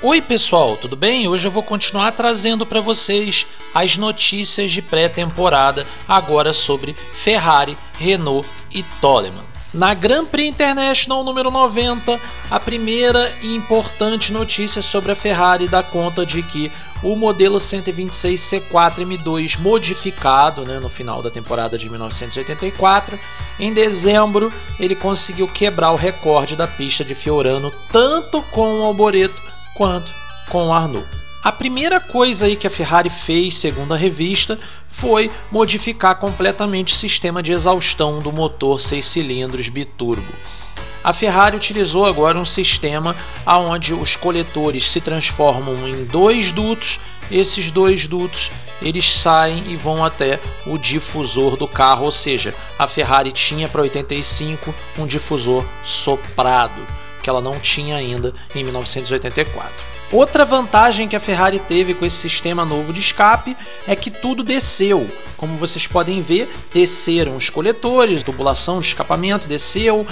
Oi pessoal, tudo bem? Hoje eu vou continuar trazendo para vocês as notícias de pré-temporada agora sobre Ferrari, Renault e Toleman. Na Grand Prix International número 90, a primeira e importante notícia sobre a Ferrari dá conta de que o modelo 126 C4 M2 modificado no final da temporada de 1984, em dezembro ele conseguiu quebrar o recorde da pista de Fiorano tanto com o Alboreto quanto com o Arnoux. A primeira coisa aí que a Ferrari fez, segundo a revista, foi modificar completamente o sistema de exaustão do motor 6 cilindros biturbo. A Ferrari utilizou agora um sistema onde os coletores se transformam em dois dutos. Esses dois dutos eles saem e vão até o difusor do carro, ou seja, a Ferrari tinha para 85 um difusor soprado, que ela não tinha ainda em 1984. Outra vantagem que a Ferrari teve com esse sistema novo de escape é que tudo desceu. Como vocês podem ver, desceram os coletores, tubulação de escapamento desceu,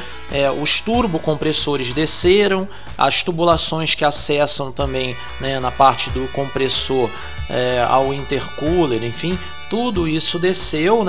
os turbocompressores desceram, as tubulações que acessam também na parte do compressor ao intercooler, enfim, tudo isso desceu,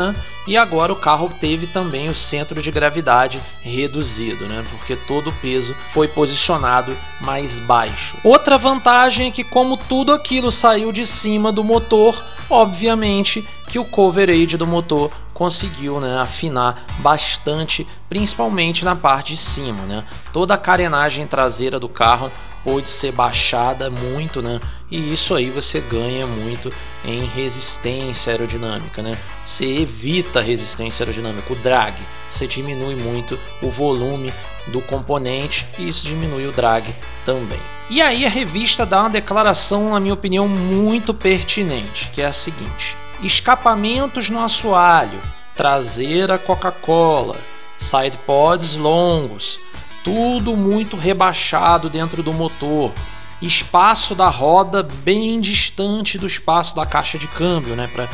e agora o carro teve também o centro de gravidade reduzido, porque todo o peso foi posicionado mais baixo. Outra vantagem é que, como tudo aquilo saiu de cima do motor, obviamente que o coverage do motor conseguiu afinar bastante, principalmente na parte de cima. Toda a carenagem traseira do carro pôde ser baixada muito, e isso aí você ganha muito em resistência aerodinâmica, Você evita a resistência aerodinâmica, o drag, você diminui muito o volume do componente e isso diminui o drag também. E aí a revista dá uma declaração, na minha opinião, muito pertinente, que é a seguinte: escapamentos no assoalho, traseira Coca-Cola, side pods longos, tudo muito rebaixado dentro do motor, espaço da roda bem distante do espaço da caixa de câmbio, para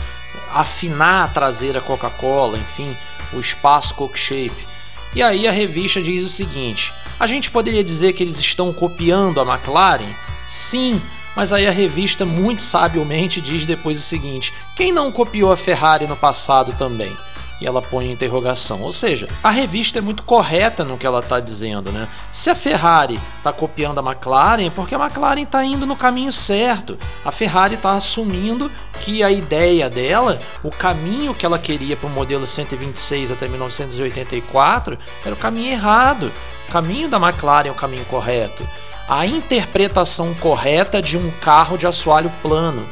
afinar a traseira Coca-Cola, enfim, o espaço Coke-Shape. E aí a revista diz o seguinte: a gente poderia dizer que eles estão copiando a McLaren? Sim, mas aí a revista muito sabiamente diz depois o seguinte: quem não copiou a Ferrari no passado também? E ela põe em interrogação. Ou seja, a revista é muito correta no que ela está dizendo, Se a Ferrari está copiando a McLaren, é porque a McLaren está indo no caminho certo. A Ferrari está assumindo que a ideia dela, o caminho que ela queria para o modelo 126 até 1984, era o caminho errado. O caminho da McLaren é o caminho correto. A interpretação correta de um carro de assoalho plano,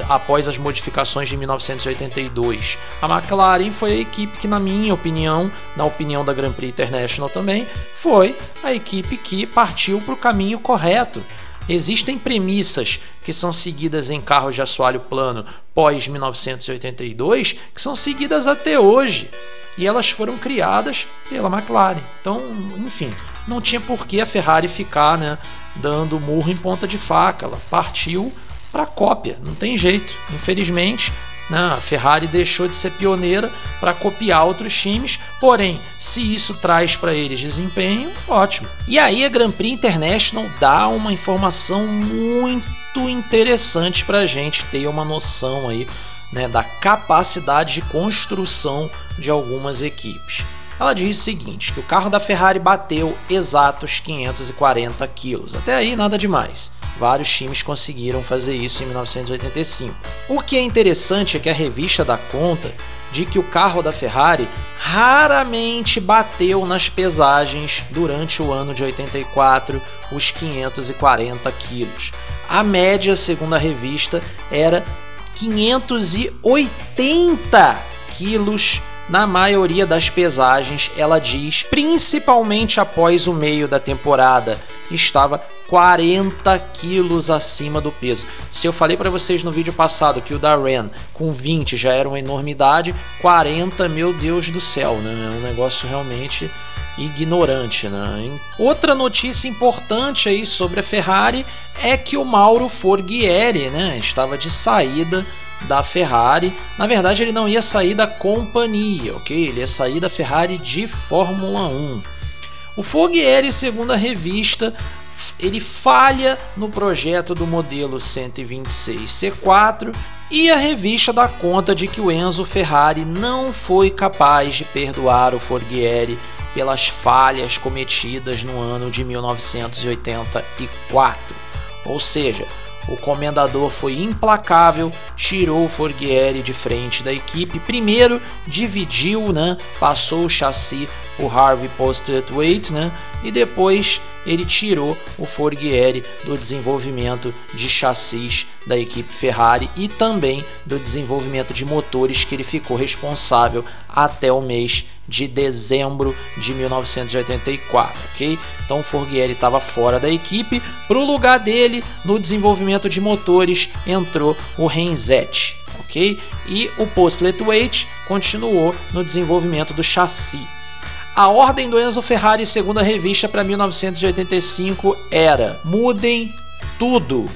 após as modificações de 1982. A McLaren foi a equipe que, na minha opinião, na opinião da Grand Prix International também, foi a equipe que partiu para o caminho correto. Existem premissas que são seguidas em carros de assoalho plano pós 1982 que são seguidas até hoje, e elas foram criadas pela McLaren. Então, enfim, não tinha por que a Ferrari ficar dando murro em ponta de faca. Ela partiu para cópia, não tem jeito. Infelizmente, a Ferrari deixou de ser pioneira para copiar outros times, porém, se isso traz para eles desempenho, ótimo. E aí a Grand Prix International dá uma informação muito interessante para a gente ter uma noção aí, da capacidade de construção de algumas equipes. Ela diz o seguinte, que o carro da Ferrari bateu exatos 540 quilos. Até aí nada demais. Vários times conseguiram fazer isso em 1985. O que é interessante é que a revista dá conta de que o carro da Ferrari raramente bateu nas pesagens durante o ano de 84 os 540 quilos. A média, segundo a revista, era 580 quilos na maioria das pesagens. Ela diz, principalmente após o meio da temporada, estava 40 quilos acima do peso. Se eu falei para vocês no vídeo passado que o da Ren com 20 já era uma enormidade, 40, meu Deus do céu, é um negócio realmente ignorante, Outra notícia importante aí sobre a Ferrari é que o Mauro Forghieri, estava de saída da Ferrari. Na verdade, ele não ia sair da companhia, ok? Ele ia sair da Ferrari de Fórmula 1. O Forghieri, segundo a revista, ele falha no projeto do modelo 126 C4 e a revista dá conta de que o Enzo Ferrari não foi capaz de perdoar o Forghieri pelas falhas cometidas no ano de 1984. Ou seja, o comendador foi implacável, tirou o Forghieri de frente da equipe. Primeiro dividiu, passou o chassi o Harvey Postlethwaite, e depois ele tirou o Forghieri do desenvolvimento de chassis da equipe Ferrari e também do desenvolvimento de motores, que ele ficou responsável até o mês de dezembro de 1984, ok? Então o Forghieri estava fora da equipe. Para o lugar dele no desenvolvimento de motores entrou o Renzetti, ok? E o Postlethwaite continuou no desenvolvimento do chassi. A ordem do Enzo Ferrari, segundo a revista, para 1985 era: mudem tudo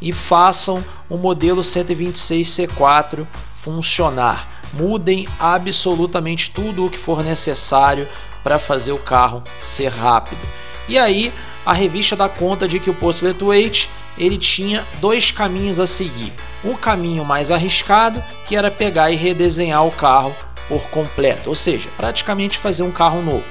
e façam o modelo 126 C4 funcionar. Mudem absolutamente tudo o que for necessário para fazer o carro ser rápido. E aí a revista dá conta de que o Postlethwaite ele tinha dois caminhos a seguir. Um caminho mais arriscado, que era pegar e redesenhar o carro por completo, ou seja, praticamente fazer um carro novo.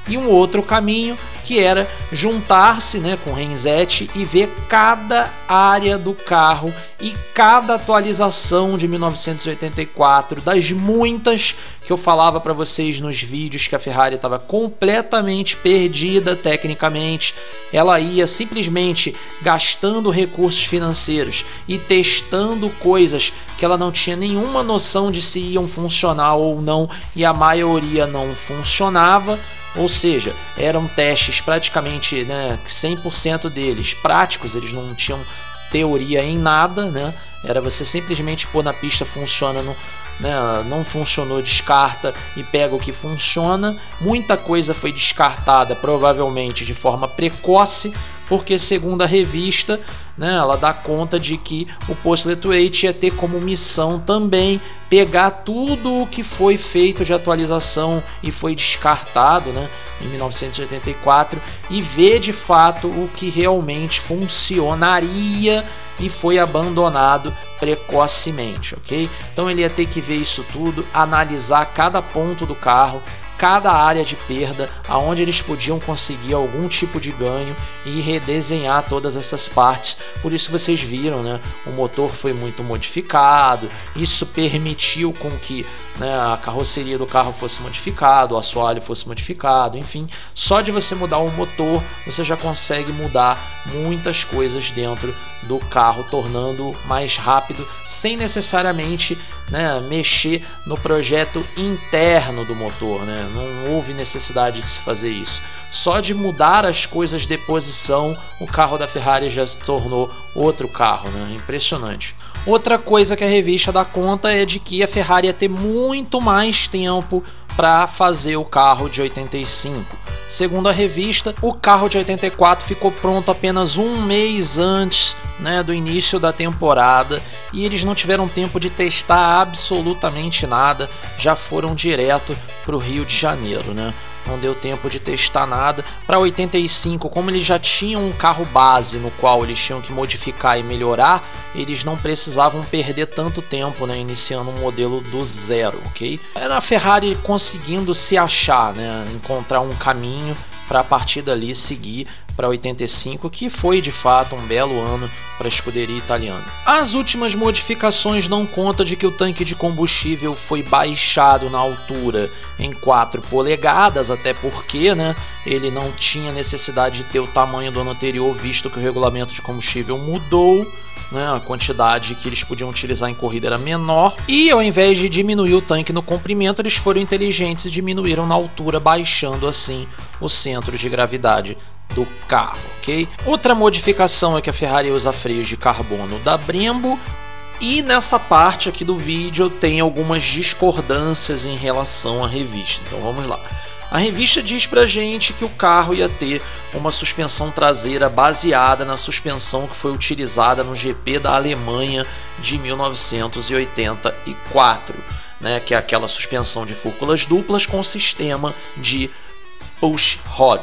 E um outro caminho, que era juntar-se com o Renzetti e ver cada área do carro e cada atualização de 1984, das muitas que eu falava para vocês nos vídeos que a Ferrari estava completamente perdida tecnicamente. Ela ia simplesmente gastando recursos financeiros e testando coisas que ela não tinha nenhuma noção de se iam funcionar ou não, e a maioria não funcionava. Ou seja, eram testes praticamente 100% deles práticos, eles não tinham teoria em nada, era você simplesmente pôr na pista, funciona, não funcionou, descarta e pega o que funciona. Muita coisa foi descartada, provavelmente de forma precoce, porque segundo a revista, ela dá conta de que o Postlethwaite ia ter como missão também pegar tudo o que foi feito de atualização e foi descartado em 1984 e ver de fato o que realmente funcionaria e foi abandonado precocemente, ok? Então ele ia ter que ver isso tudo, analisar cada ponto do carro, cada área de perda, aonde eles podiam conseguir algum tipo de ganho e redesenhar todas essas partes. Por isso vocês viram, o motor foi muito modificado, isso permitiu com que a carroceria do carro fosse modificado, o assoalho fosse modificado, enfim, só de você mudar o motor você já consegue mudar muitas coisas dentro do carro, tornando mais rápido, sem necessariamente mexer no projeto interno do motor, não houve necessidade de se fazer isso. Só de mudar as coisas de posição, o carro da Ferrari já se tornou outro carro, impressionante. Outra coisa que a revista dá conta é de que a Ferrari ia ter muito mais tempo para fazer o carro de 85. Segundo a revista, o carro de 84 ficou pronto apenas um mês antes do início da temporada e eles não tiveram tempo de testar absolutamente nada, já foram direto para o Rio de Janeiro. Não deu tempo de testar nada. Para 85, como eles já tinham um carro base no qual eles tinham que modificar e melhorar, eles não precisavam perder tanto tempo iniciando um modelo do zero, ok? Era a Ferrari conseguindo se achar, encontrar um caminho para a partir dali seguir para 85, que foi de fato um belo ano para a escuderia italiana. As últimas modificações dão conta de que o tanque de combustível foi baixado na altura em 4 polegadas, até porque ele não tinha necessidade de ter o tamanho do ano anterior, visto que o regulamento de combustível mudou. A quantidade que eles podiam utilizar em corrida era menor, e ao invés de diminuir o tanque no comprimento, eles foram inteligentes e diminuíram na altura, baixando assim o centro de gravidade do carro, ok? Outra modificação é que a Ferrari usa freios de carbono da Brembo, e nessa parte aqui do vídeo tem algumas discordâncias em relação à revista, então vamos lá. A revista diz pra gente que o carro ia ter uma suspensão traseira baseada na suspensão que foi utilizada no GP da Alemanha de 1984, que é aquela suspensão de fúrculas duplas com sistema de push rod.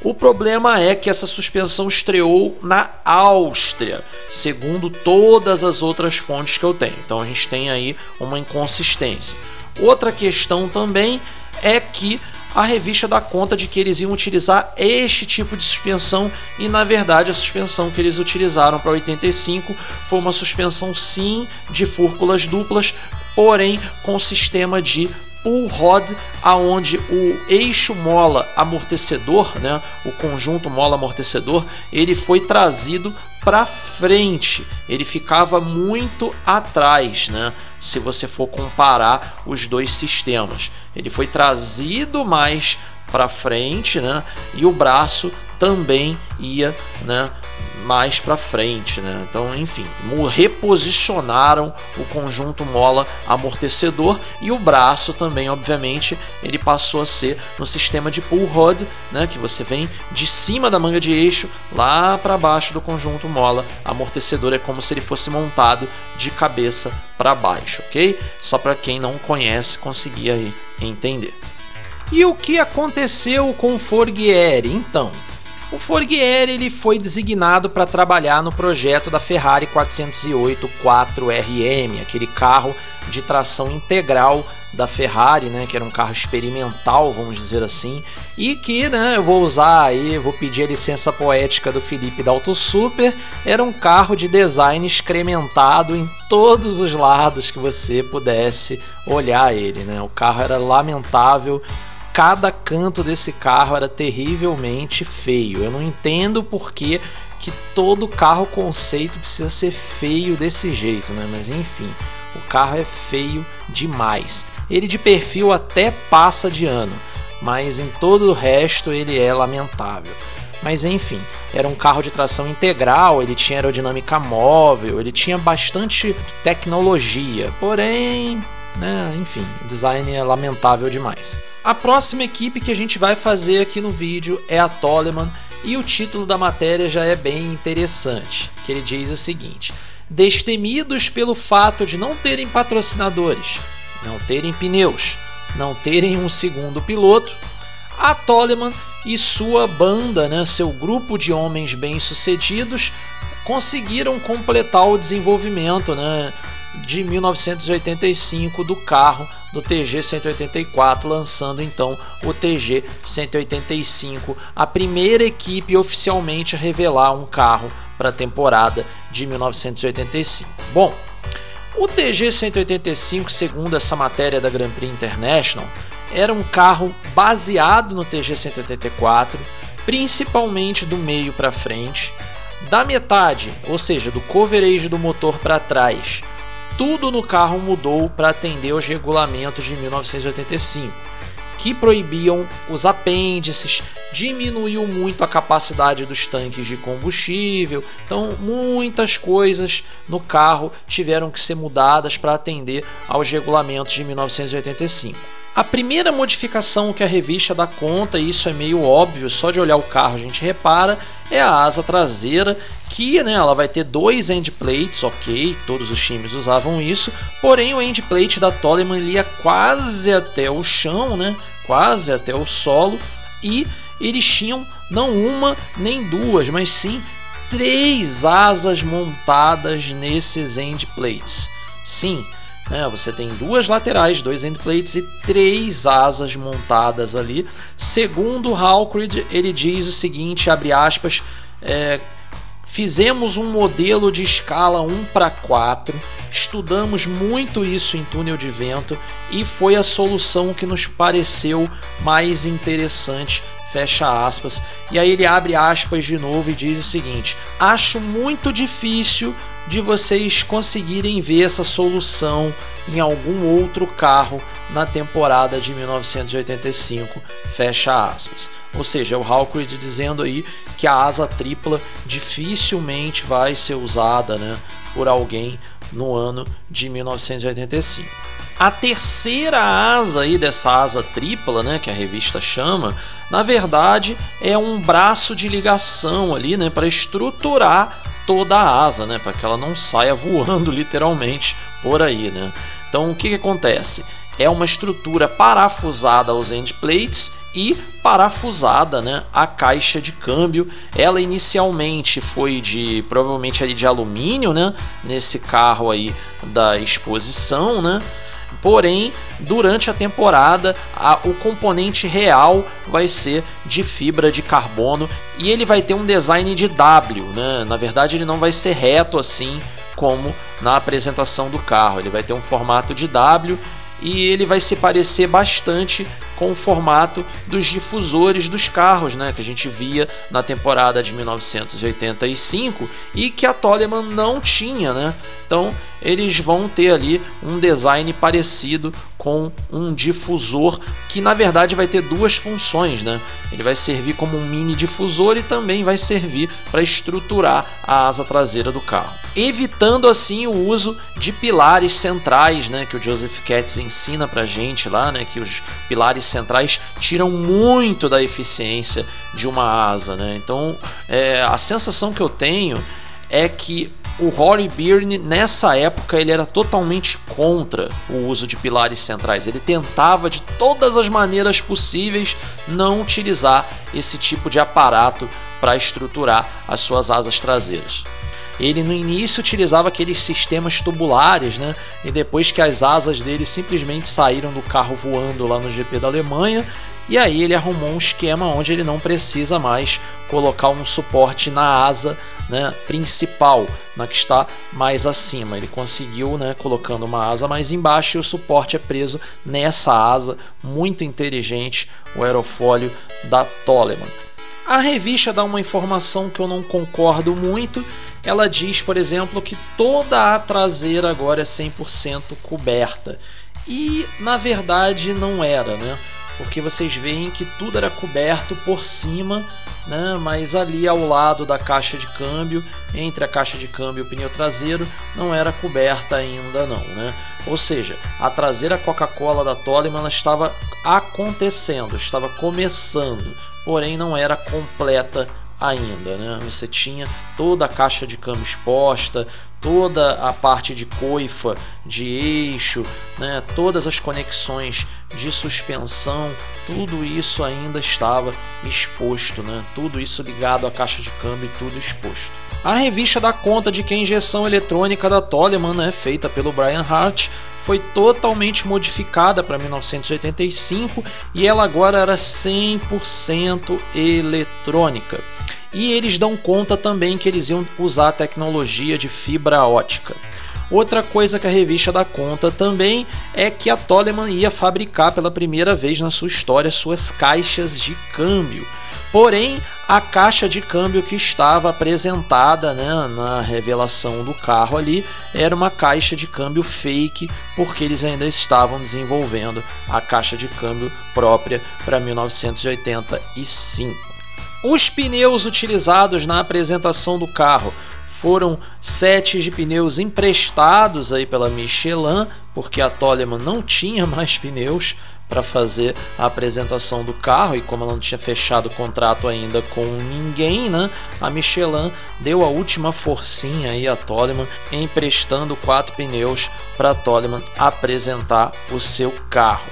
O problema é que essa suspensão estreou na Áustria, segundo todas as outras fontes que eu tenho. Então a gente tem aí uma inconsistência. Outra questão também é que a revista dá conta de que eles iam utilizar este tipo de suspensão e, na verdade, a suspensão que eles utilizaram para 85 foi uma suspensão, sim, de fúrculas duplas, porém com sistema de pull rod, aonde o eixo mola amortecedor, né, o conjunto mola amortecedor, ele foi trazido para frente, ele ficava muito atrás, né? Se você for comparar os dois sistemas, ele foi trazido mais para frente, né? E o braço também ia, né, mais para frente, né? Então, enfim, reposicionaram o conjunto mola amortecedor e o braço também, obviamente, ele passou a ser no sistema de pull rod, né? Que você vem de cima da manga de eixo lá para baixo do conjunto mola amortecedor, é como se ele fosse montado de cabeça para baixo, ok? Só para quem não conhece conseguir aí entender. E o que aconteceu com o Forghieri, então? O Forghieri ele foi designado para trabalhar no projeto da Ferrari 408 4RM, aquele carro de tração integral da Ferrari, né, que era um carro experimental, vamos dizer assim, e que, né, eu vou usar aí, vou pedir a licença poética do Felipe da Auto Super, era um carro de design excrementado em todos os lados que você pudesse olhar ele, né? O carro era lamentável. Cada canto desse carro era terrivelmente feio. Eu não entendo por que todo carro conceito precisa ser feio desse jeito, né? Mas enfim, o carro é feio demais. Ele de perfil até passa de ano, mas em todo o resto ele é lamentável. Mas enfim, era um carro de tração integral, ele tinha aerodinâmica móvel, ele tinha bastante tecnologia, porém, né, enfim, o design é lamentável demais. A próxima equipe que a gente vai fazer aqui no vídeo é a Toleman, e o título da matéria já é bem interessante, que ele diz o seguinte: destemidos pelo fato de não terem patrocinadores, não terem pneus, não terem um segundo piloto, a Toleman e sua banda, né, seu grupo de homens bem-sucedidos, conseguiram completar o desenvolvimento, né, de 1985 do carro do TG 184, lançando então o TG 185, a primeira equipe oficialmente a revelar um carro para a temporada de 1985. Bom, o TG 185, segundo essa matéria da Grand Prix International, era um carro baseado no TG 184, principalmente do meio para frente, da metade, ou seja, do coverage do motor para trás. Tudo no carro mudou para atender aos regulamentos de 1985, que proibiam os apêndices, diminuiu muito a capacidade dos tanques de combustível, então muitas coisas no carro tiveram que ser mudadas para atender aos regulamentos de 1985. A primeira modificação que a revista dá conta, e isso é meio óbvio, só de olhar o carro a gente repara, é a asa traseira, que, né, ela vai ter dois endplates, ok, todos os times usavam isso, porém o endplate da Toleman ia quase até o chão, né, quase até o solo, e eles tinham não uma nem duas, mas sim 3 asas montadas nesses endplates. Sim, você tem 2 laterais, 2 endplates e 3 asas montadas ali. Segundo o Hawkridge, ele diz o seguinte, abre aspas, fizemos um modelo de escala 1:4, estudamos muito isso em túnel de vento e foi a solução que nos pareceu mais interessante, fecha aspas. E aí ele abre aspas de novo e diz o seguinte: acho muito difícil de vocês conseguirem ver essa solução em algum outro carro na temporada de 1985, fecha aspas. Ou seja, o Hawkridge dizendo aí que a asa tripla dificilmente vai ser usada, né, por alguém no ano de 1985. A terceira asa aí dessa asa tripla, né, que a revista chama, na verdade é um braço de ligação ali, né, para estruturar toda a asa, né, para que ela não saia voando literalmente por aí, né. Então o que acontece? É uma estrutura parafusada aos endplates e parafusada, né, a caixa de câmbio. Ela inicialmente foi provavelmente ali de alumínio, né, nesse carro aí da exposição, né? Porém, durante a temporada, o componente real vai ser de fibra de carbono e ele vai ter um design de W, né? Na verdade, ele não vai ser reto assim como na apresentação do carro. Ele vai ter um formato de W e ele vai se parecer bastante com o formato dos difusores dos carros, né, que a gente via na temporada de 1985 e que a Toleman não tinha, né? Então eles vão ter ali um design parecido com um difusor que na verdade vai ter duas funções, né? Ele vai servir como um mini difusor e também vai servir para estruturar a asa traseira do carro, evitando assim o uso de pilares centrais, né, que o Joseph Katz ensina pra gente lá, né, que os pilares centrais tiram muito da eficiência de uma asa, né? Então a sensação que eu tenho é que o Rory Byrne nessa época ele era totalmente contra o uso de pilares centrais. Ele tentava de todas as maneiras possíveis não utilizar esse tipo de aparato para estruturar as suas asas traseiras. Ele no início utilizava aqueles sistemas tubulares, né? E depois que as asas dele simplesmente saíram do carro voando lá no GP da Alemanha, e aí ele arrumou um esquema onde ele não precisa mais colocar um suporte na asa, né, principal, na que está mais acima. Ele conseguiu, né, colocando uma asa mais embaixo e o suporte é preso nessa asa. Muito inteligente o aerofólio da Toleman. A revista dá uma informação que eu não concordo muito. Ela diz, por exemplo, que toda a traseira agora é 100% coberta. E na verdade não era, né? Porque vocês veem que tudo era coberto por cima, né? Mas ali ao lado da caixa de câmbio, entre a caixa de câmbio e o pneu traseiro, não era coberta ainda não, né? Ou seja, a traseira Coca-Cola da Toleman estava acontecendo, estava começando, porém não era completa ainda, né? Você tinha toda a caixa de câmbio exposta, toda a parte de coifa de eixo, né? Todas as conexões de suspensão, tudo isso ainda estava exposto, né? Tudo isso ligado à caixa de câmbio e tudo exposto. A revista dá conta de que a injeção eletrônica da Toleman, né, feita pelo Brian Hart, foi totalmente modificada para 1985 e ela agora era 100% eletrônica. E eles dão conta também que eles iam usar a tecnologia de fibra ótica. Outra coisa que a revista dá conta também é que a Toleman ia fabricar pela primeira vez na sua história suas caixas de câmbio. Porém, a caixa de câmbio que estava apresentada, né, na revelação do carro ali era uma caixa de câmbio fake, porque eles ainda estavam desenvolvendo a caixa de câmbio própria para 1985. Os pneus utilizados na apresentação do carro foram sets de pneus emprestados aí pela Michelin, porque a Toleman não tinha mais pneus para fazer a apresentação do carro, e como ela não tinha fechado o contrato ainda com ninguém, né, a Michelin deu a última forcinha aí à Toleman, emprestando 4 pneus para a Toleman apresentar o seu carro.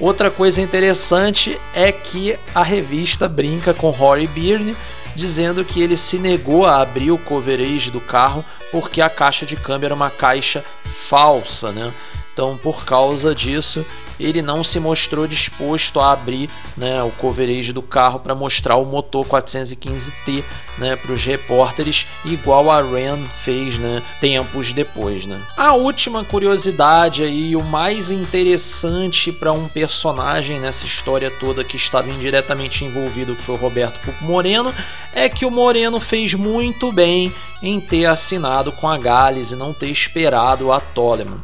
Outra coisa interessante é que a revista brinca com Rory Byrne, dizendo que ele se negou a abrir o coverage do carro porque a caixa de câmbio era uma caixa falsa, né? Então, por causa disso, ele não se mostrou disposto a abrir, né, o coverage do carro para mostrar o motor 415T, né, para os repórteres, igual a Ren fez, né, tempos depois, né. A última curiosidade aí, o mais interessante para um personagem nessa história toda que estava indiretamente envolvido, que foi o Roberto Pupo Moreno, é que o Moreno fez muito bem em ter assinado com a Gales e não ter esperado a Toleman.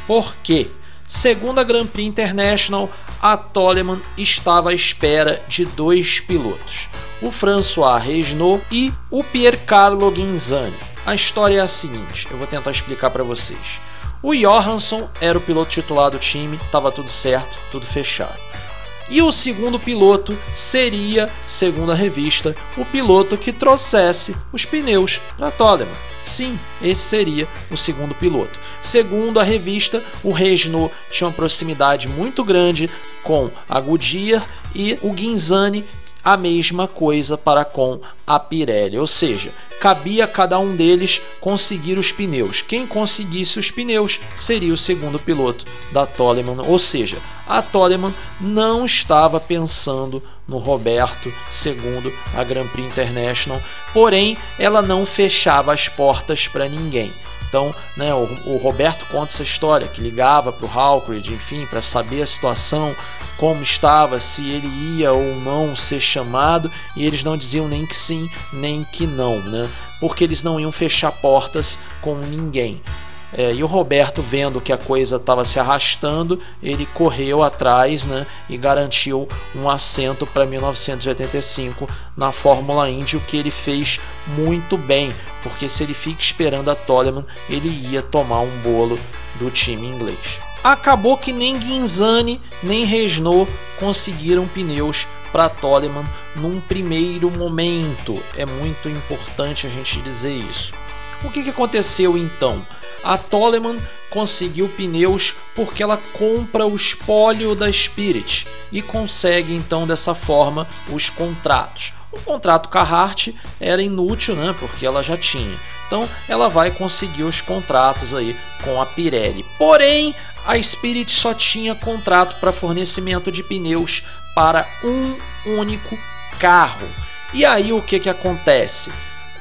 Por quê? Segundo a Grand Prix International, a Toleman estava à espera de 2 pilotos, o François Regnault e o Piercarlo Ghinzani. A história é a seguinte, eu vou tentar explicar para vocês. O Johansson era o piloto titular do time, estava tudo certo, tudo fechado. E o segundo piloto seria, segundo a revista, o piloto que trouxesse os pneus para a Toleman. Sim, esse seria o segundo piloto. Segundo a revista, o Regnault tinha uma proximidade muito grande com a Goodyear e o Ghinzani a mesma coisa para com a Pirelli, ou seja, cabia a cada um deles conseguir os pneus. Quem conseguisse os pneus seria o segundo piloto da Toleman, ou seja, a Toleman não estava pensando no Roberto, segundo a Grand Prix International, porém ela não fechava as portas para ninguém. Então, né, o Roberto conta essa história, que ligava para o Hawkridge, enfim, para saber a situação, como estava, se ele ia ou não ser chamado, e eles não diziam nem que sim, nem que não, né, porque eles não iam fechar portas com ninguém. E o Roberto, vendo que a coisa estava se arrastando, ele correu atrás, né, e garantiu um assento para 1985 na Fórmula Indy, o que ele fez muito bem, porque se ele fica esperando a Toleman, ele ia tomar um bolo do time inglês. Acabou que nem Ghinzani nem Renault conseguiram pneus para Toleman num primeiro momento. É muito importante a gente dizer isso. O que aconteceu então? A Toleman conseguiu pneus porque ela compra o espólio da Spirit e consegue então dessa forma os contratos. O contrato Carhartt era inútil, né, porque ela já tinha. Então ela vai conseguir os contratos aí com a Pirelli. Porém, a Spirit só tinha contrato para fornecimento de pneus para um único carro. E aí o que acontece?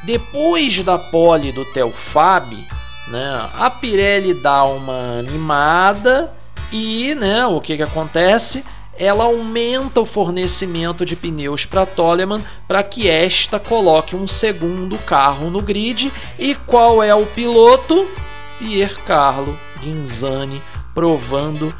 Depois da pole do Theo Fabi, né, a Pirelli dá uma animada e, né, o que acontece? Ela aumenta o fornecimento de pneus para a Toleman para que esta coloque um segundo carro no grid. E qual é o piloto? Piercarlo Ghinzani, provando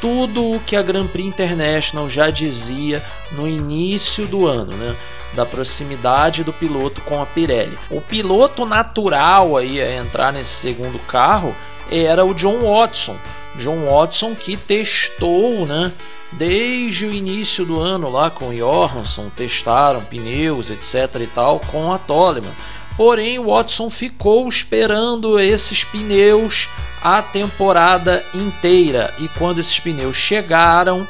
tudo o que a Grand Prix International já dizia no início do ano, né? Da proximidade do piloto com a Pirelli. O piloto natural aí a entrar nesse segundo carro era o John Watson. John Watson que testou, né, desde o início do ano lá com o Johansson, testaram pneus, etc e tal, com a Toleman. Porém, o Watson ficou esperando esses pneus a temporada inteira, e quando esses pneus chegaram,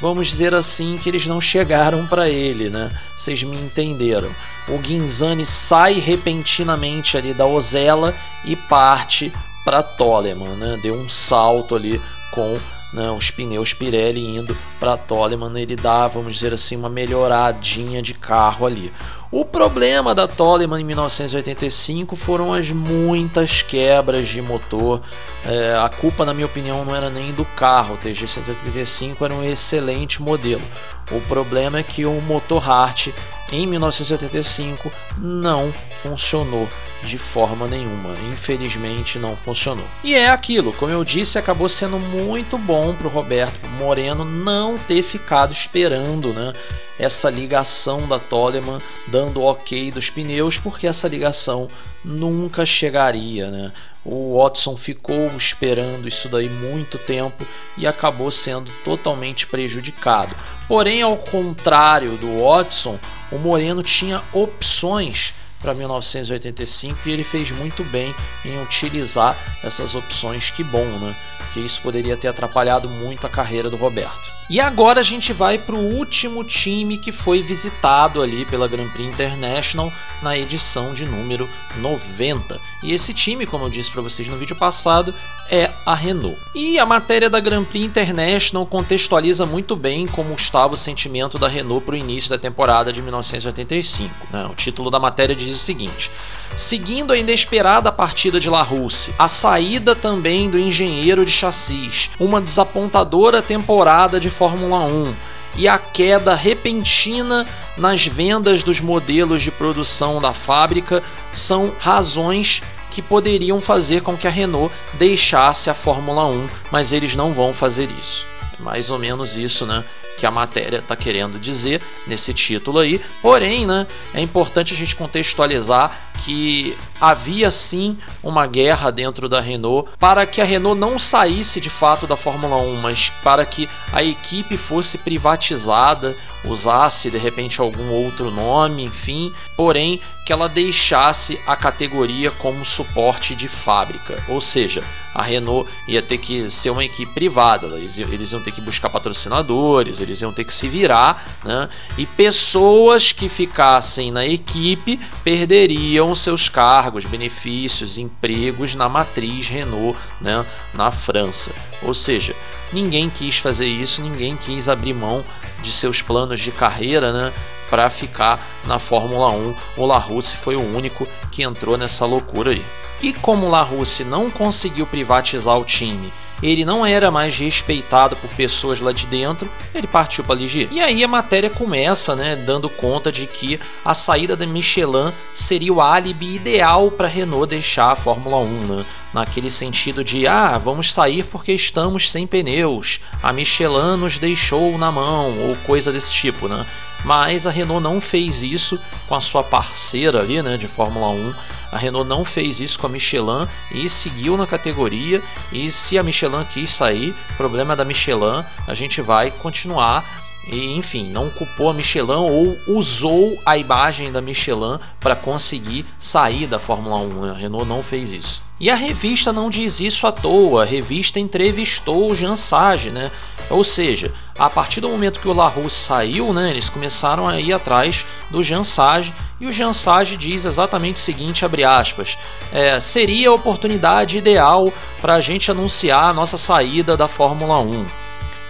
vamos dizer assim, que eles não chegaram para ele, né? Vocês me entenderam. O Ghinzani sai repentinamente ali da Osella e parte para Toleman, né? Deu um salto ali com, né, os pneus Pirelli indo para Toleman. Ele dá, vamos dizer assim, uma melhoradinha de carro ali. O problema da Toleman em 1985 foram as muitas quebras de motor. A culpa, na minha opinião, não era nem do carro. O TG185 era um excelente modelo. O problema é que o motor Hart em 1985 não funcionou de forma nenhuma, infelizmente não funcionou. E é aquilo, como eu disse, acabou sendo muito bom para o Roberto Moreno não ter ficado esperando, né, essa ligação da Toleman dando ok dos pneus, porque essa ligação nunca chegaria, né? O Watson ficou esperando isso daí muito tempo e acabou sendo totalmente prejudicado. Porém, ao contrário do Watson, o Moreno tinha opções para 1985 e ele fez muito bem em utilizar essas opções. Que bom, né? Que isso poderia ter atrapalhado muito a carreira do Roberto. E agora a gente vai para o último time que foi visitado ali pela Grand Prix International na edição de número 90. E esse time, como eu disse para vocês no vídeo passado, é a Renault. E a matéria da Grand Prix International contextualiza muito bem como estava o sentimento da Renault para o início da temporada de 1985. Né? O título da matéria diz o seguinte: seguindo a inesperada partida de La Rousse, a saída também do engenheiro de chassis, uma desapontadora temporada de Fórmula 1 e a queda repentina nas vendas dos modelos de produção da fábrica são razões que poderiam fazer com que a Renault deixasse a Fórmula 1, mas eles não vão fazer isso. É mais ou menos isso, né, que a matéria está querendo dizer nesse título aí. Porém, né, é importante a gente contextualizar que havia sim uma guerra dentro da Renault para que a Renault não saísse de fato da Fórmula 1, mas para que a equipe fosse privatizada usasse de repente algum outro nome, enfim, porém que ela deixasse a categoria como suporte de fábrica, ou seja, a Renault ia ter que ser uma equipe privada, eles iam ter que buscar patrocinadores, eles iam ter que se virar, né? E pessoas que ficassem na equipe perderiam seus cargos, benefícios, empregos na matriz Renault, né? Na França. Ou seja, ninguém quis fazer isso, ninguém quis abrir mão de seus planos de carreira, né? Para ficar na Fórmula 1, o Larousse foi o único que entrou nessa loucura aí. E como o Larousse não conseguiu privatizar o time, ele não era mais respeitado por pessoas lá de dentro, ele partiu para a Ligier. E aí a matéria começa, né, dando conta de que a saída da Michelin seria o álibi ideal para a Renault deixar a Fórmula 1, né? Naquele sentido de, vamos sair porque estamos sem pneus, a Michelin nos deixou na mão, ou coisa desse tipo, né? Mas a Renault não fez isso com a sua parceira ali, né, de Fórmula 1. A Renault não fez isso com a Michelin e seguiu na categoria. E se a Michelin quis sair, problema é da Michelin, a gente vai continuar. E enfim, não culpou a Michelin ou usou a imagem da Michelin para conseguir sair da Fórmula 1. A Renault não fez isso. E a revista não diz isso à toa, a revista entrevistou o Jean Sage, né? Ou seja, a partir do momento que o Larousse saiu, né, eles começaram a ir atrás do Jean Sage, e o Jean Sage diz exatamente o seguinte, abre aspas, seria a oportunidade ideal para a gente anunciar a nossa saída da Fórmula 1.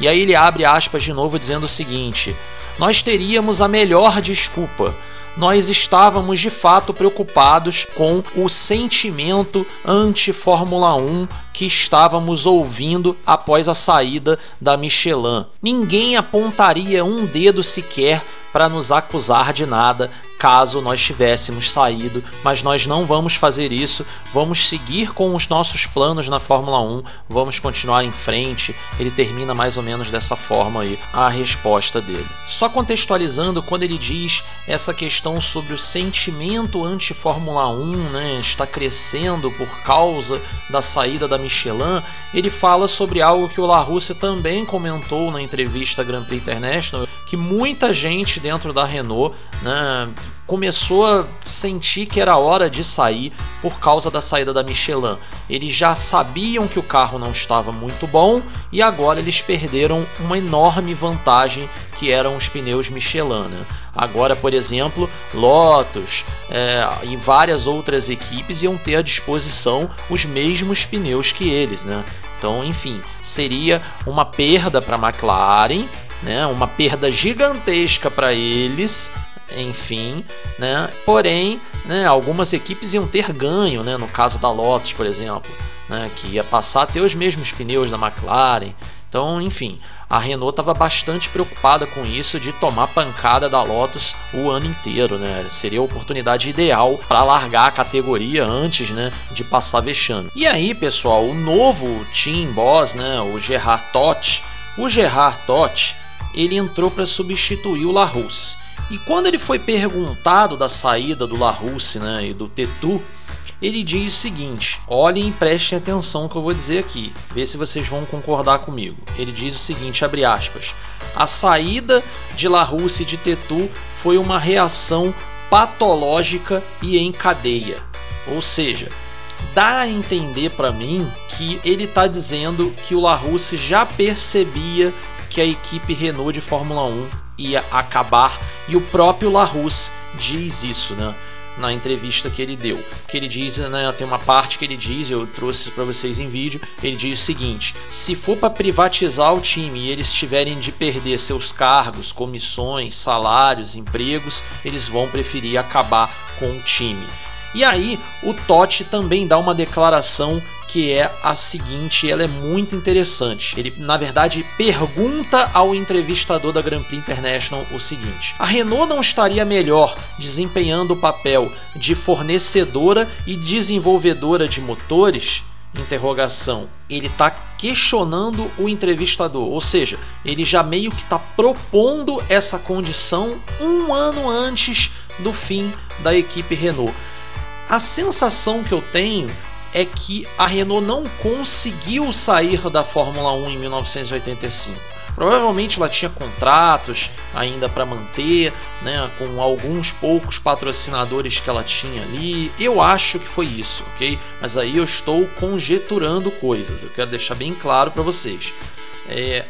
E aí ele abre aspas de novo dizendo o seguinte, nós teríamos a melhor desculpa. Nós estávamos de fato preocupados com o sentimento anti-Fórmula 1 que estávamos ouvindo após a saída da Michelin. Ninguém apontaria um dedo sequer para nos acusar de nada caso nós tivéssemos saído, mas nós não vamos fazer isso, vamos seguir com os nossos planos na Fórmula 1, vamos continuar em frente. Ele termina mais ou menos dessa forma aí a resposta dele. Só contextualizando, quando ele diz essa questão sobre o sentimento anti-Fórmula 1, né, está crescendo por causa da saída da Michelin, ele fala sobre algo que o Larousse também comentou na entrevista Grand Prix International, que muita gente dentro da Renault, né, começou a sentir que era hora de sair por causa da saída da Michelin. Eles já sabiam que o carro não estava muito bom e agora eles perderam uma enorme vantagem que eram os pneus Michelin, né? Agora, por exemplo, Lotus e várias outras equipes iam ter à disposição os mesmos pneus que eles, né? Então, enfim, seria uma perda para a McLaren, né? Uma perda gigantesca para eles, enfim, né? Porém, né, algumas equipes iam ter ganho, né? No caso da Lotus, por exemplo, né, que ia passar a ter os mesmos pneus da McLaren. Então, enfim, a Renault estava bastante preocupada com isso, de tomar pancada da Lotus o ano inteiro, né? Seria a oportunidade ideal para largar a categoria antes, né, de passar vexame. E aí, pessoal, o novo team boss, né, o Gerhard Todt, ele entrou para substituir o Larousse. E quando ele foi perguntado da saída do Larousse, né, e do Teytu, ele diz o seguinte, olhem e prestem atenção no que eu vou dizer aqui, vê se vocês vão concordar comigo. Ele diz o seguinte, abre aspas, a saída de Larousse e de Teytu foi uma reação patológica e em cadeia. Ou seja, dá a entender para mim que ele está dizendo que o Larousse já percebia que a equipe Renault de Fórmula 1 ia acabar, e o próprio Larousse diz isso, né, na entrevista que ele deu. Que ele diz, né, tem uma parte que ele diz, eu trouxe para vocês em vídeo, ele diz o seguinte, se for para privatizar o time e eles tiverem de perder seus cargos, comissões, salários, empregos, eles vão preferir acabar com o time. E aí o Todt também dá uma declaração que é a seguinte, ela é muito interessante. Ele, na verdade, pergunta ao entrevistador da Grand Prix International o seguinte, a Renault não estaria melhor desempenhando o papel de fornecedora e desenvolvedora de motores? Interrogação. Ele está questionando o entrevistador, ou seja, ele já meio que está propondo essa condição um ano antes do fim da equipe Renault. A sensação que eu tenho é que a Renault não conseguiu sair da Fórmula 1 em 1985. Provavelmente ela tinha contratos ainda para manter, né, com alguns poucos patrocinadores que ela tinha ali. Eu acho que foi isso, ok? Mas aí eu estou conjecturando coisas, eu quero deixar bem claro para vocês.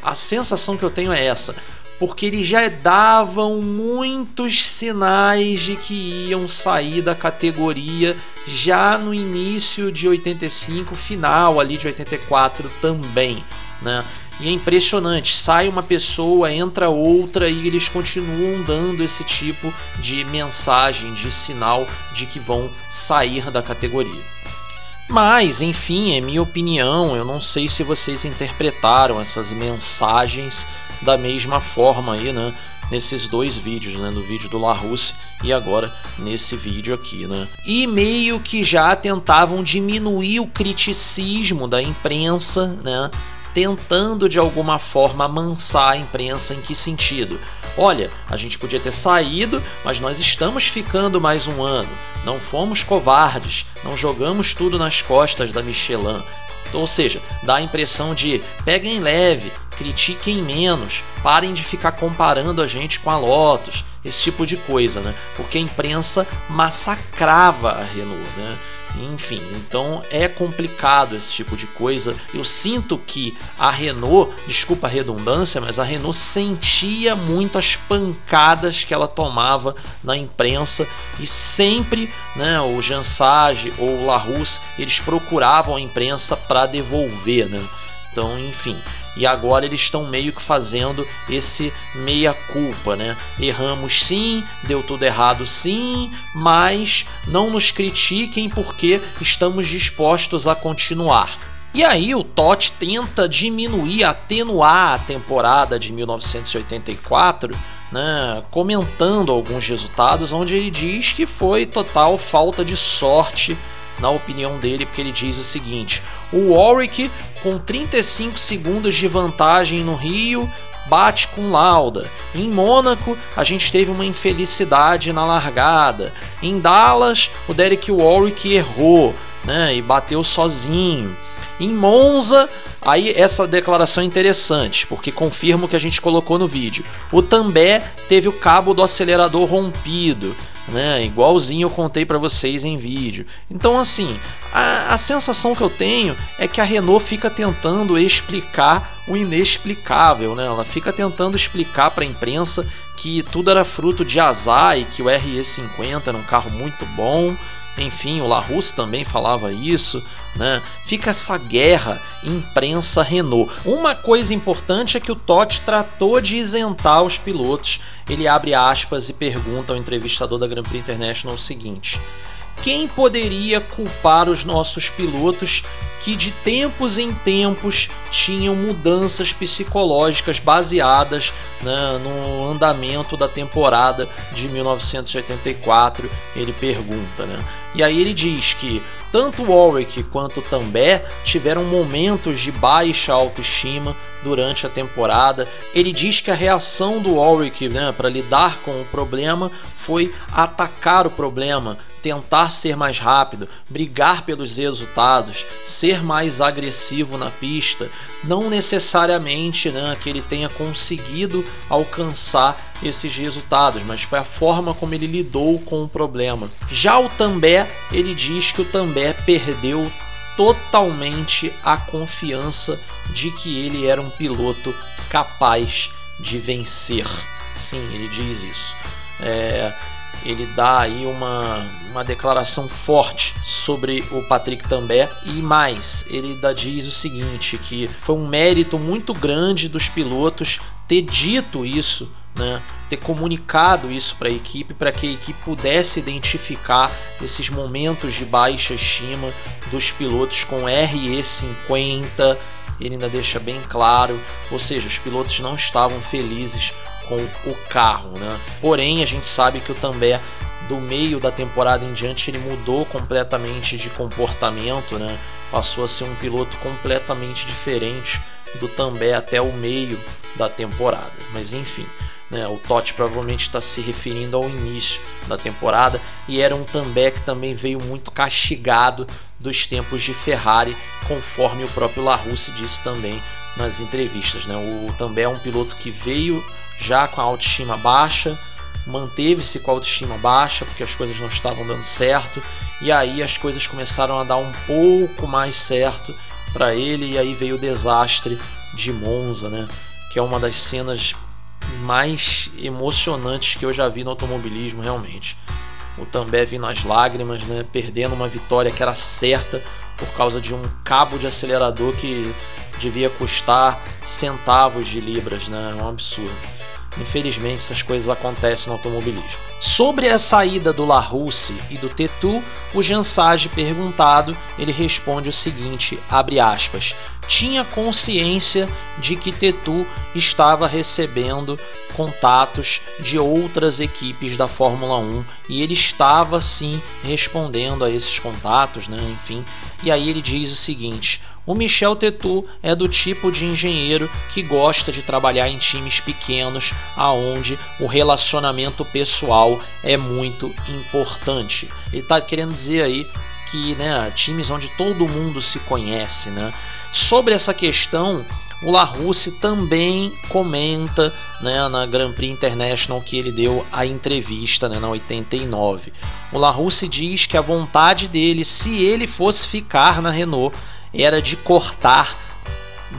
A sensação que eu tenho é essa, porque eles já davam muitos sinais de que iam sair da categoria já no início de 85, final ali de 84 também, né? E é impressionante, sai uma pessoa, entra outra e eles continuam dando esse tipo de mensagem, de sinal de que vão sair da categoria. Mas, enfim, é minha opinião, eu não sei se vocês interpretaram essas mensagens da mesma forma aí, né? Nesses dois vídeos, né? No vídeo do LaRusse e agora nesse vídeo aqui, né? E meio que já tentavam diminuir o criticismo da imprensa, né? Tentando de alguma forma amansar a imprensa. Em que sentido? Olha, a gente podia ter saído, mas nós estamos ficando mais um ano. Não fomos covardes, não jogamos tudo nas costas da Michelin. Ou seja, dá a impressão de peguem leve, critiquem menos, parem de ficar comparando a gente com a Lotus, esse tipo de coisa, né? Porque a imprensa massacrava a Renault, né? Enfim, então é complicado esse tipo de coisa. Eu sinto que a Renault, desculpa a redundância, mas a Renault sentia muito as pancadas que ela tomava na imprensa e sempre, né, o Jean Sage ou o LaRusse, eles procuravam a imprensa para devolver, né? Então, enfim, e agora eles estão meio que fazendo esse meia-culpa, né? Erramos sim, deu tudo errado sim, mas não nos critiquem porque estamos dispostos a continuar. E aí o Totti tenta diminuir, atenuar a temporada de 1984, né, comentando alguns resultados, onde ele diz que foi total falta de sorte, na opinião dele, porque ele diz o seguinte: o Warwick, com 35 segundos de vantagem no Rio, bate com Lauda. Em Mônaco, a gente teve uma infelicidade na largada. Em Dallas, o Derek Warwick errou, né, e bateu sozinho. Em Monza, aí essa declaração é interessante, porque confirma o que a gente colocou no vídeo. O Tambay teve o cabo do acelerador rompido, né? Igualzinho eu contei para vocês em vídeo. Então, assim, a sensação que eu tenho é que a Renault fica tentando explicar o inexplicável, né? Ela fica tentando explicar para a imprensa que tudo era fruto de azar e que o RE50 era um carro muito bom. Enfim, o LaRusse também falava isso, né? Fica essa guerra imprensa-Renault. Uma coisa importante é que o Totti tratou de isentar os pilotos. Ele abre aspas e pergunta ao entrevistador da Grand Prix International o seguinte: quem poderia culpar os nossos pilotos que de tempos em tempos tinham mudanças psicológicas baseadas, né, no andamento da temporada de 1984? Ele pergunta, né? E aí ele diz que tanto o Warwick quanto o Tambay tiveram momentos de baixa autoestima durante a temporada. Ele diz que a reação do Warwick, né, para lidar com o problema foi atacar o problema, tentar ser mais rápido, brigar pelos resultados, ser mais agressivo na pista. Não necessariamente, né, que ele tenha conseguido alcançar esses resultados, mas foi a forma como ele lidou com o problema. Já o Tambay, ele diz que o Tambay perdeu totalmente a confiança de que ele era um piloto capaz de vencer. Sim, ele diz isso. Ele dá aí uma declaração forte sobre o Patrick Tambay, e mais, ele diz o seguinte, que foi um mérito muito grande dos pilotos ter dito isso, né, ter comunicado isso para a equipe, para que a equipe pudesse identificar esses momentos de baixa estima dos pilotos com RE50. Ele ainda deixa bem claro, ou seja, os pilotos não estavam felizes com o carro, né? Porém, a gente sabe que o Tambay, do meio da temporada em diante, ele mudou completamente de comportamento, né? Passou a ser um piloto completamente diferente do Tambay até o meio da temporada. Mas enfim, né? O Totti provavelmente está se referindo ao início da temporada, e era um Tambay que também veio muito castigado dos tempos de Ferrari, conforme o próprio LaRusse disse também nas entrevistas, né? O Tambay é um piloto que veio já com a autoestima baixa, manteve-se com a autoestima baixa porque as coisas não estavam dando certo, e aí as coisas começaram a dar um pouco mais certo para ele, e aí veio o desastre de Monza, né? Que é uma das cenas mais emocionantes que eu já vi no automobilismo, realmente. O Tambay vindo às lágrimas, né? Perdendo uma vitória que era certa por causa de um cabo de acelerador que devia custar centavos de libras, né? É um absurdo. Infelizmente essas coisas acontecem no automobilismo. Sobre a saída do LaRusse e do Teytuo, o Jean Sage perguntado, ele responde o seguinte, abre aspas, tinha consciência de que Teytuo estava recebendo contatos de outras equipes da Fórmula 1 e ele estava sim respondendo a esses contatos, né? Enfim. E aí ele diz o seguinte, o Michel Teytuo é do tipo de engenheiro que gosta de trabalhar em times pequenos, aonde o relacionamento pessoal é muito importante. Ele está querendo dizer aí que, né, times onde todo mundo se conhece, né? Sobre essa questão, o LaRusse também comenta, né, na Grand Prix International que ele deu a entrevista, né, na 89. O LaRusse diz que a vontade dele, se ele fosse ficar na Renault, era de cortar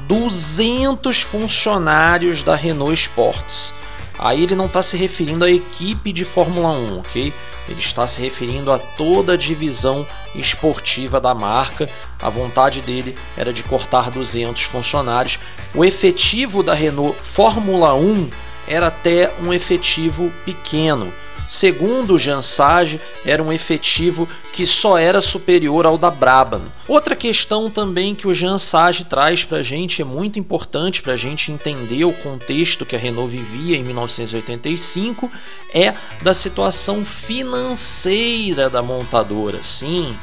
200 funcionários da Renault Sports. Aí ele não está se referindo à equipe de Fórmula 1, ok? Ele está se referindo a toda a divisão esportiva da marca. A vontade dele era de cortar 200 funcionários. O efetivo da Renault Fórmula 1 era até um efetivo pequeno. Segundo o Jean Sage, era um efetivo que só era superior ao da Brabham. Outra questão também que o Jean Sage traz para a gente, é muito importante para a gente entender o contexto que a Renault vivia em 1985, é da situação financeira da montadora. Sim,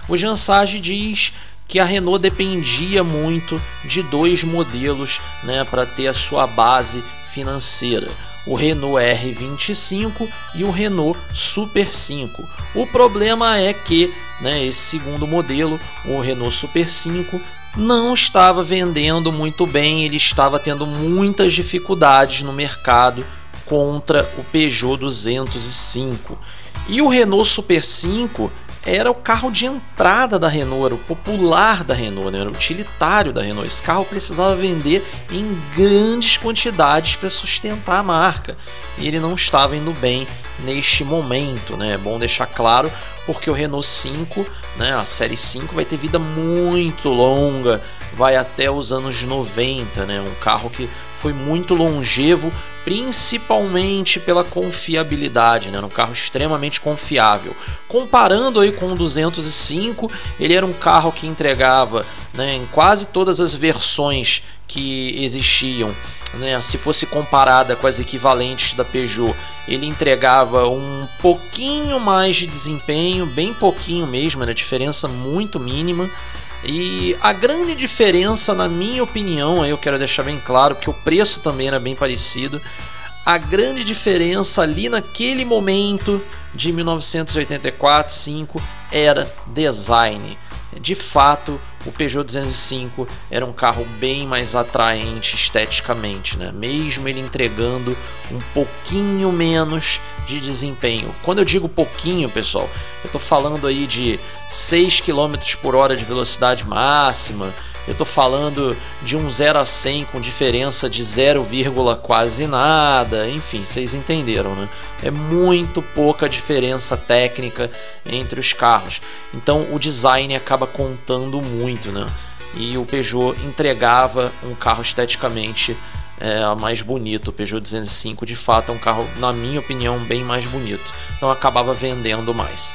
o Jean Sage diz que a Renault dependia muito de dois modelos, né, para ter a sua base financeira. O Renault R25 e o Renault Super 5. O problema é que, né, esse segundo modelo, o Renault Super 5, não estava vendendo muito bem, ele estava tendo muitas dificuldades no mercado contra o Peugeot 205. E o Renault Super 5 era o carro de entrada da Renault, era o popular da Renault, né? Era o utilitário da Renault. Esse carro precisava vender em grandes quantidades para sustentar a marca. E ele não estava indo bem neste momento, né? É bom deixar claro, porque o Renault 5, né, a série 5, vai ter vida muito longa, vai até os anos 90, né? Um carro que foi muito longevo, principalmente pela confiabilidade, né? Um carro extremamente confiável. Comparando aí com o 205, ele era um carro que entregava, né, em quase todas as versões que existiam, né, se fosse comparada com as equivalentes da Peugeot, ele entregava um pouquinho mais de desempenho, bem pouquinho mesmo, era diferença muito mínima. E a grande diferença, na minha opinião, aí eu quero deixar bem claro que o preço também era bem parecido. A grande diferença ali naquele momento de 1984-5 era design. De fato, o Peugeot 205 era um carro bem mais atraente esteticamente, né? Mesmo ele entregando um pouquinho menos de desempenho. Quando eu digo pouquinho, pessoal, eu estou falando aí de 6 km por hora de velocidade máxima, eu estou falando de um 0 a 100 com diferença de 0, quase nada, enfim, vocês entenderam, né? É muito pouca diferença técnica entre os carros, então o design acaba contando muito, né? E o Peugeot entregava um carro esteticamente mais bonito. O Peugeot 205 de fato é um carro, na minha opinião, bem mais bonito, então acabava vendendo mais.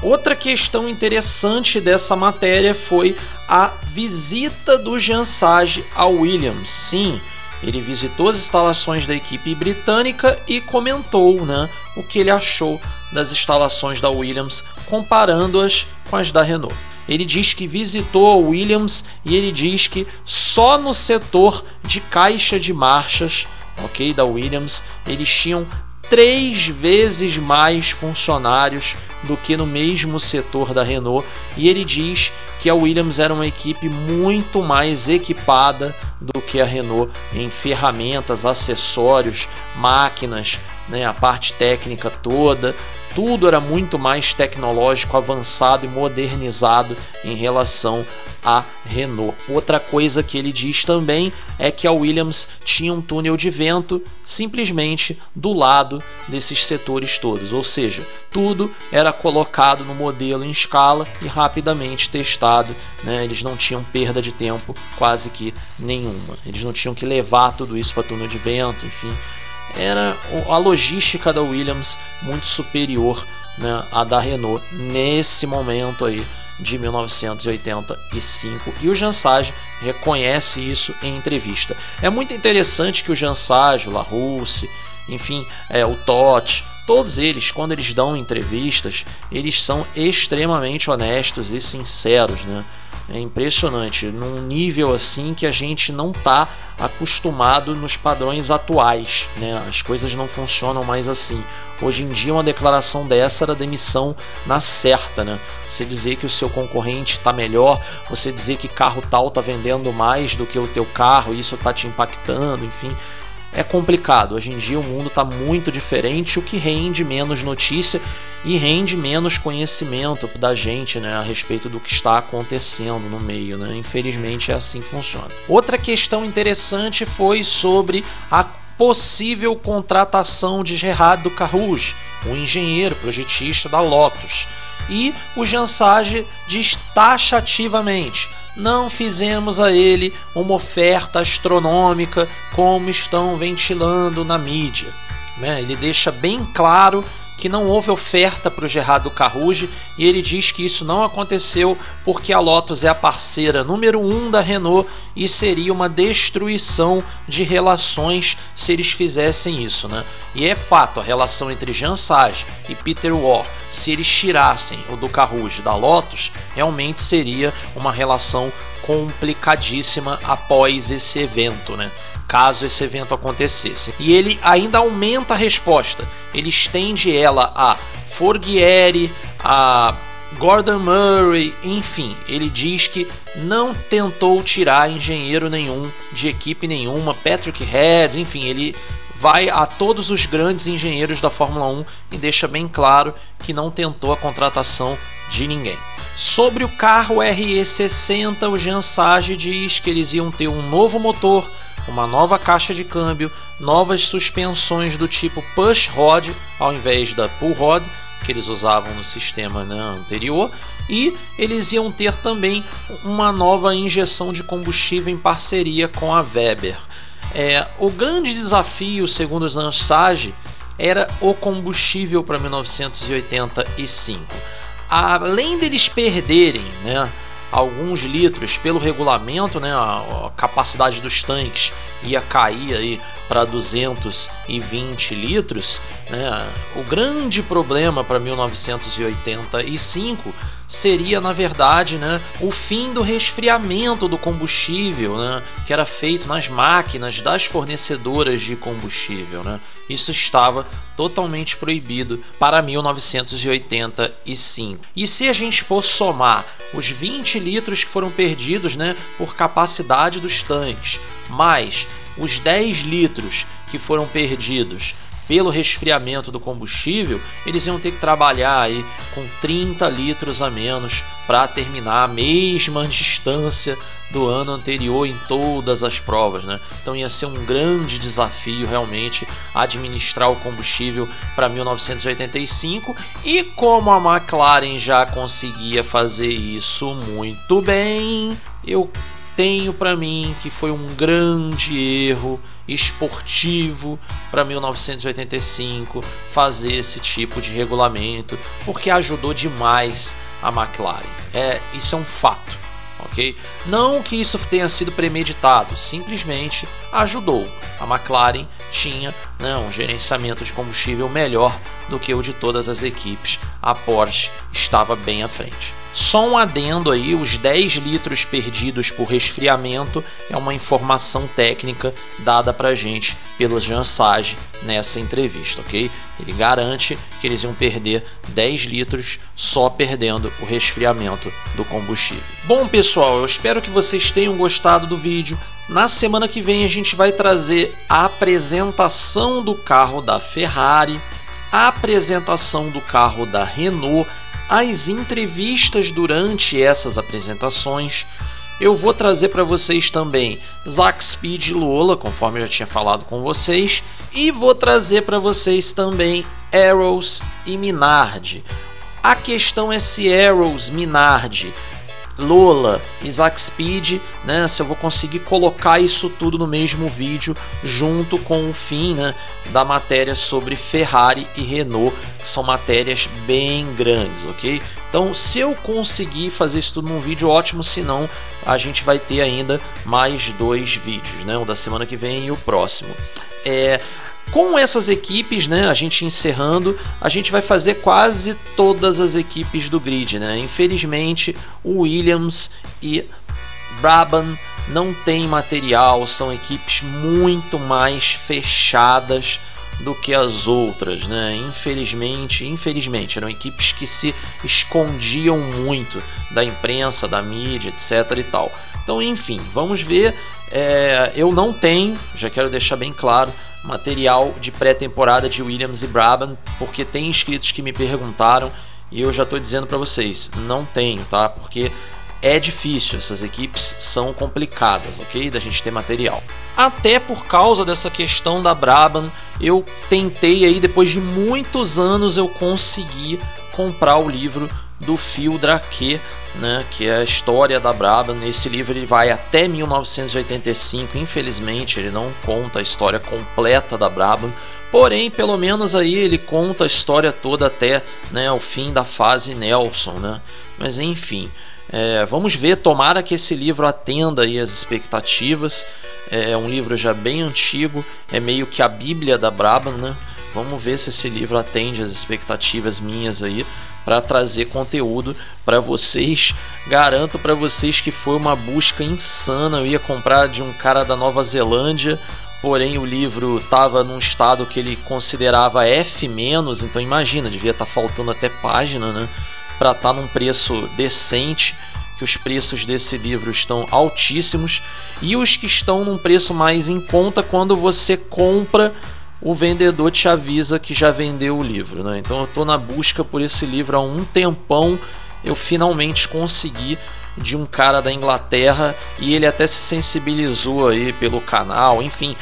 Outra questão interessante dessa matéria foi a visita do Jean Sage ao Williams. Sim, ele visitou as instalações da equipe britânica e comentou, né, o que ele achou das instalações da Williams, comparando-as com as da Renault. Ele diz que visitou a Williams e ele diz que só no setor de caixa de marchas, ok, da Williams, eles tinham 3 vezes mais funcionários do que no mesmo setor da Renault, e ele diz que a Williams era uma equipe muito mais equipada do que a Renault em ferramentas, acessórios, máquinas, né, a parte técnica toda. Tudo era muito mais tecnológico, avançado e modernizado em relação à Renault. Outra coisa que ele diz também é que a Williams tinha um túnel de vento simplesmente do lado desses setores todos, ou seja, tudo era colocado no modelo em escala e rapidamente testado, né? Eles não tinham perda de tempo quase que nenhuma, eles não tinham que levar tudo isso para túnel de vento, enfim. Era a logística da Williams muito superior, né, à da Renault nesse momento aí de 1985, e o Jean Sage reconhece isso em entrevista. É muito interessante que o Jean Sage, o LaRousse, enfim, o Todt, todos eles, quando eles dão entrevistas, eles são extremamente honestos e sinceros, né? É impressionante, num nível assim que a gente não está acostumado nos padrões atuais, né? As coisas não funcionam mais assim. Hoje em dia uma declaração dessa era demissão na certa, né? Você dizer que o seu concorrente está melhor, você dizer que carro tal está vendendo mais do que o teu carro, isso está te impactando, enfim. É complicado, hoje em dia o mundo está muito diferente, o que rende menos notícia e rende menos conhecimento da gente, né, a respeito do que está acontecendo no meio, né? Infelizmente é assim que funciona. Outra questão interessante foi sobre a possível contratação de Gerard Carouge, um engenheiro projetista da Lotus. E o Jean Sage diz taxativamente: não fizemos a ele uma oferta astronômica como estão ventilando na mídia, né? Ele deixa bem claro que não houve oferta para o Gerard Carouge, e ele diz que isso não aconteceu porque a Lotus é a parceira número 1 da Renault e seria uma destruição de relações se eles fizessem isso, né? E é fato, a relação entre Jean Sage e Peter Warr, se eles tirassem o do Carouge da Lotus, realmente seria uma relação complicadíssima após esse evento, né? Caso esse evento acontecesse. E ele ainda aumenta a resposta, ele estende ela a Forghieri, a Gordon Murray, enfim, ele diz que não tentou tirar engenheiro nenhum de equipe nenhuma, Patrick Head, enfim, ele vai a todos os grandes engenheiros da Fórmula 1 e deixa bem claro que não tentou a contratação de ninguém. Sobre o carro RE60, o Jean Sage diz que eles iam ter um novo motor, uma nova caixa de câmbio, novas suspensões do tipo push rod ao invés da pull rod que eles usavam no sistema, né, anterior, e eles iam ter também uma nova injeção de combustível em parceria com a Weber. O grande desafio, segundo o Jean Sage, era o combustível para 1985. Além deles perderem, né, alguns litros pelo regulamento, né, a capacidade dos tanques ia cair aí para 220 litros, né, o grande problema para 1985 seria, na verdade, né, o fim do resfriamento do combustível, né, que era feito nas máquinas das fornecedoras de combustível, né. Isso estava totalmente proibido para 1985. E se a gente for somar os 20 litros que foram perdidos, né, por capacidade dos tanques, mais os 10 litros que foram perdidos pelo resfriamento do combustível, eles iam ter que trabalhar aí com 30 litros a menos para terminar a mesma distância do ano anterior em todas as provas, né? Então ia ser um grande desafio realmente administrar o combustível para 1985, e como a McLaren já conseguia fazer isso muito bem, eu tenho para mim que foi um grande erro esportivo para 1985 fazer esse tipo de regulamento, porque ajudou demais a McLaren. Isso é um fato, ok? Não que isso tenha sido premeditado, simplesmente ajudou. A McLaren tinha, né, um gerenciamento de combustível melhor do que o de todas as equipes. A Porsche estava bem à frente. Só um adendo aí, os 10 litros perdidos por resfriamento é uma informação técnica dada pra gente pelo Jean Sage nessa entrevista, ok? Ele garante que eles iam perder 10 litros só perdendo o resfriamento do combustível. Bom pessoal, eu espero que vocês tenham gostado do vídeo. Na semana que vem a gente vai trazer a apresentação do carro da Ferrari, a apresentação do carro da Renault, as entrevistas durante essas apresentações. Eu vou trazer para vocês também Zack Speed e Lola, conforme eu já tinha falado com vocês, e vou trazer para vocês também Arrows e Minardi. A questão é se Arrows, Minardi, Lola e Zack Speed, né, se eu vou conseguir colocar isso tudo no mesmo vídeo junto com o fim, né, da matéria sobre Ferrari e Renault, que são matérias bem grandes, ok? Então se eu conseguir fazer isso tudo num vídeo, ótimo, se não a gente vai ter ainda mais 2 vídeos, né, o da semana que vem e o próximo. Com essas equipes, né, a gente encerrando, a gente vai fazer quase todas as equipes do grid, né? Infelizmente, o Williams e Brabham não tem material, são equipes muito mais fechadas do que as outras, né? Infelizmente, eram equipes que se escondiam muito da imprensa, da mídia, etc e tal. Então, enfim, vamos ver. Eu não tenho, já quero deixar bem claro, material de pré-temporada de Williams e Brabham, porque tem inscritos que me perguntaram e eu já estou dizendo para vocês, não tenho, tá? Porque é difícil, essas equipes são complicadas, ok? Da gente ter material. Até por causa dessa questão da Brabham, eu tentei aí, depois de muitos anos, eu consegui comprar o livro do Phil Draquet, né, que é a história da Brabham. Esse livro ele vai até 1985, infelizmente ele não conta a história completa da Brabham, porém pelo menos aí ele conta a história toda até, né, o fim da fase Nelson, né? Mas enfim, vamos ver, tomara que esse livro atenda aí as expectativas. É um livro já bem antigo, é meio que a Bíblia da Brabham, né? Vamos ver se esse livro atende as expectativas minhas aí, para trazer conteúdo para vocês. Garanto para vocês que foi uma busca insana. Eu ia comprar de um cara da Nova Zelândia, porém o livro estava num estado que ele considerava F-, então imagina, devia estar faltando até página, né, para estar num preço decente, que os preços desse livro estão altíssimos, e os que estão num preço mais em conta, quando você compra, o vendedor te avisa que já vendeu o livro, né? Então eu estou na busca por esse livro há um tempão. Eu finalmente consegui de um cara da Inglaterra e ele até se sensibilizou aí pelo canal. Enfim,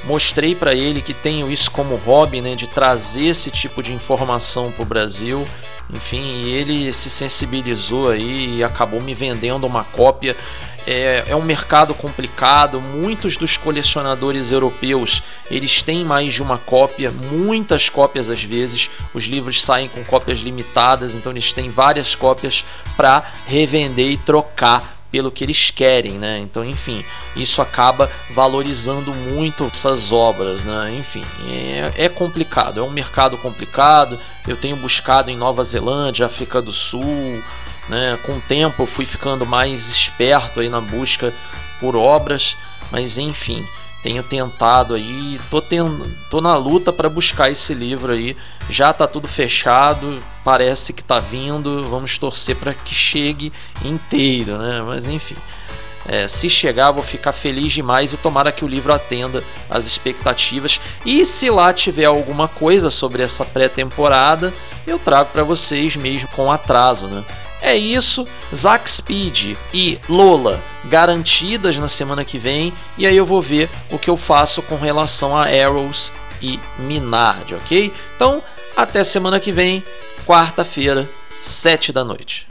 mostrei para ele que tenho isso como hobby, né, de trazer esse tipo de informação para o Brasil. Enfim, e ele se sensibilizou aí e acabou me vendendo uma cópia. É um mercado complicado, muitos dos colecionadores europeus eles têm mais de uma cópia, muitas cópias às vezes, os livros saem com cópias limitadas, então eles têm várias cópias para revender e trocar pelo que eles querem, né? Então, enfim, isso acaba valorizando muito essas obras, né? Enfim, é complicado, é um mercado complicado. Eu tenho buscado em Nova Zelândia, África do Sul, né? Com o tempo eu fui ficando mais esperto aí na busca por obras, mas enfim, tenho tentado aí, tô na luta para buscar esse livro aí. Já tá tudo fechado, parece que tá vindo, vamos torcer para que chegue inteiro, né? Mas enfim, se chegar vou ficar feliz demais e tomara que o livro atenda às expectativas. E se lá tiver alguma coisa sobre essa pré-temporada, eu trago para vocês mesmo com atraso, né? É isso, Zack Speed e Lola garantidas na semana que vem, e aí eu vou ver o que eu faço com relação a Arrows e Minardi, ok? Então, até semana que vem, quarta-feira, 7 da noite.